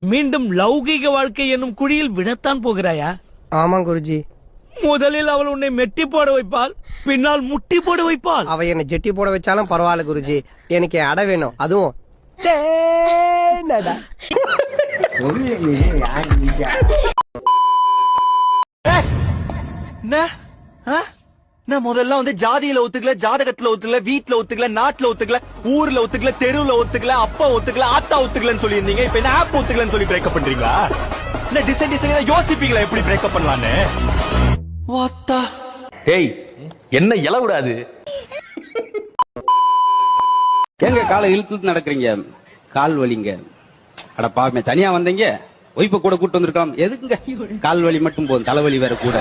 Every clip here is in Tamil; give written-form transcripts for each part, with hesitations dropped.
மீண்டும் லௌகீக வாழ்க்கை என்னும் குழியில் விடத்தான் போகிறாயா? ஆமா குருஜி. முதலில் அவள் உன்னை மெட்டி போட வைப்பாள், பின்னால் முட்டி போட வைப்பாள். அவ என்னை ஜெட்டி போட வச்சாலும் பரவாயில்ல குருஜி, எனக்கு அடை வேணும். அதுவும் நான் முதல்ல வந்து ஜாதியில ஒத்துக்கல, ஜாதகத்துல ஒத்துக்கல, வீட்டுல ஒத்துக்கல, நாட்டுல ஒத்துக்கல, ஊர்ல ஒத்துக்கல, தெருவுல ஒத்துக்கல, அப்பா ஒத்துக்கல, ஆத்தா ஒத்துக்கலன்னு சொல்லி இருந்தீங்க. இப்ப என்ன ஆப் ஒத்துக்கலன்னு சொல்லி பிரேக்கப் பண்றீங்களா? என்ன டிசைன் டிசைனா யோசிப்பீங்களா எப்படி பிரேக்கப் பண்ணலான்னு? வாத்தா டேய் என்ன இளவுடாது? எங்க காலை இழுத்து நடக்கிறீங்க, கால் வலிங்க. அட பாவமே, தனியா வந்தீங்க, ஒய்ஃப கூட கூட்டு வந்திருக்கலாம். எதுக்குங்க கால் வலி மட்டும் போதும், தலைவலி வேற கூட.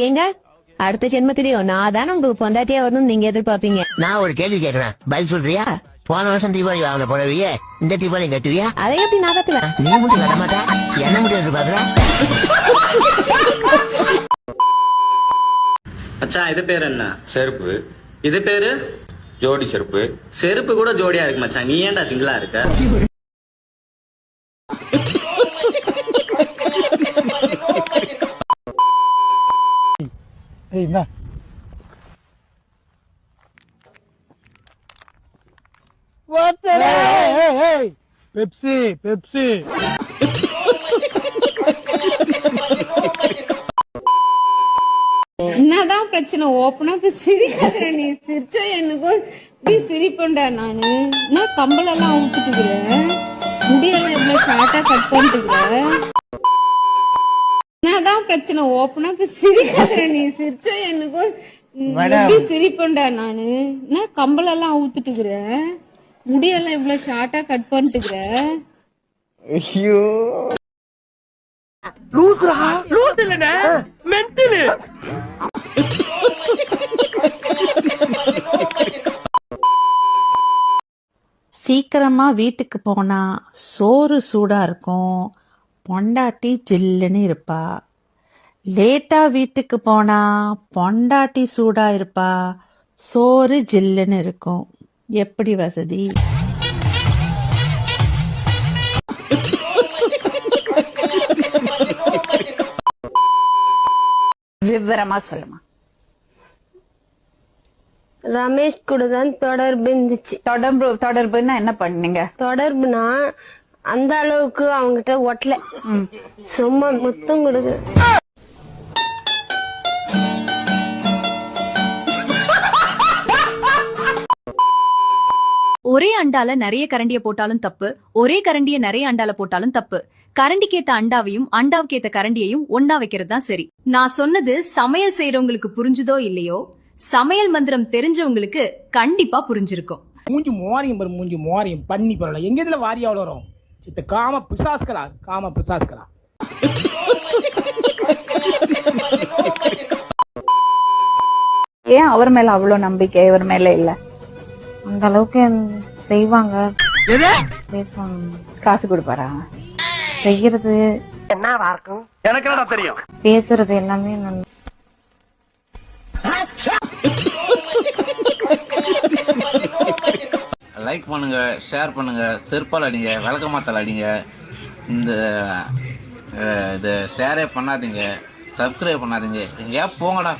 ஏங்க அடுத்த ஜென்மத்திலயும் நான் தானே உங்களுக்கு பொண்டாட்டியா வரணும் நீங்க எதிர்பார்ப்பீங்க. நான் ஒரு கேள்வி கேட்கிறேன், பதில் சொல்றியா? போன வருஷம் தீபாவளி வாங்கல போடவிய, இந்த தீபாவளி கட்டுவியா? அதை எப்படி நான் கத்துவேன்? நீ மட்டும் கட்ட மாட்டா, என்ன மட்டும் எதிர்பார்க்கற? மச்சான் இது பேரு என்ன? செருப்பு. இது பேரு ஜோடி செருப்பு. செருப்பு கூட ஜோடியா இருக்கு மச்சான், நீ ஏன்டா சிங்கிளா இருக்க? Pepsi Pepsi. என்னதான் பிரச்சனை? ஓப்பனா போய் சிரிக்காத. நீ சிரிச்சா எனக்கும் நீ சிரிப்பண்டா. நானு நான் கம்பளெல்லாம் ஊத்துட்டுக்கிறேன், முடியெல்லாம் எவ்வளவு ஷார்ட்டா கட் பண்ணிட்டுக்கிறேன். என்னதான் பிரச்சனை? ஓப்பனா போய் சிரிக்காத. நீ சிரிச்சா எனக்கும் சிரிப்பண்டா. நானு நான் கம்பளெல்லாம் ஊத்துட்டுக்கிறேன், முடியெல்லாம் எவ்வளவு ஷார்ட்டா கட் பண்ணிட்டுக்கிறேன். ஐயோ சீக்கிரமா வீட்டுக்கு போனா சோறு சூடா இருக்கும், பொண்டாட்டி ஜில்லுன்னு இருப்பா. லேட்டா வீட்டுக்கு போனா பொண்டாட்டி சூடா இருப்பா, சோறு ஜில்லுன்னு இருக்கும். எப்படி வசதி? விவரமா சொல்லுமா. ரமேஷ் கூட தான் தொடர்பு இருந்துச்சு. தொடர்புன்னா என்ன பண்ணீங்க? தொடர்புனா அந்த அளவுக்கு அவங்கிட்ட ஒட்டல, சும்மா முத்தம் கொடுக்கு. ஒரே அண்டால நிறைய கரண்டிய போட்டாலும் தப்பு, ஒரே கரண்டிய நிறைய அண்டால போட்டாலும் தப்பு. கரண்டிக்கேத்த அண்டாவையும் அண்டாவுக்கேத்த கரண்டியையும் ஒன்னா வைக்கிறது தான் சரி. நான் சொன்னது சமையல் செய்யறவங்களுக்கு புரிஞ்சுதோ இல்லையோ, சமையல் மந்திரம் தெரிஞ்சவங்களுக்கு கண்டிப்பா புரிஞ்சிருக்கும். மூஞ்சி மோரியம் பாரு, மூஞ்சி மோரியம் பண்ணி பரவாயில்ல. எங்க இதுல வாரியா வரும் சித்த காம பிசாஸ்களா, காம பிசாஸ்களா. ஏன் அவர் மேல அவ்வளவு நம்பிக்கை இவர் மேல இல்ல? அந்த அளவுக்கு செய்வாங்க, பேசுவாங்க, காசு கொடுப்பாரா? செய்யறது என்னவா இருக்கும் எனக்கு என்ன தெரியும்? பேசுறது எல்லாமே நல்லா. லைக் பண்ணுங்க, ஷேர் பண்ணுங்க, செருப்பால் அடிங்க, விளக்கமாத்தால் அடிங்க. இந்த இதை ஷேரே பண்ணாதீங்க, சப்ஸ்கிரைப் பண்ணாதீங்க. எங்கேயா போங்கடா.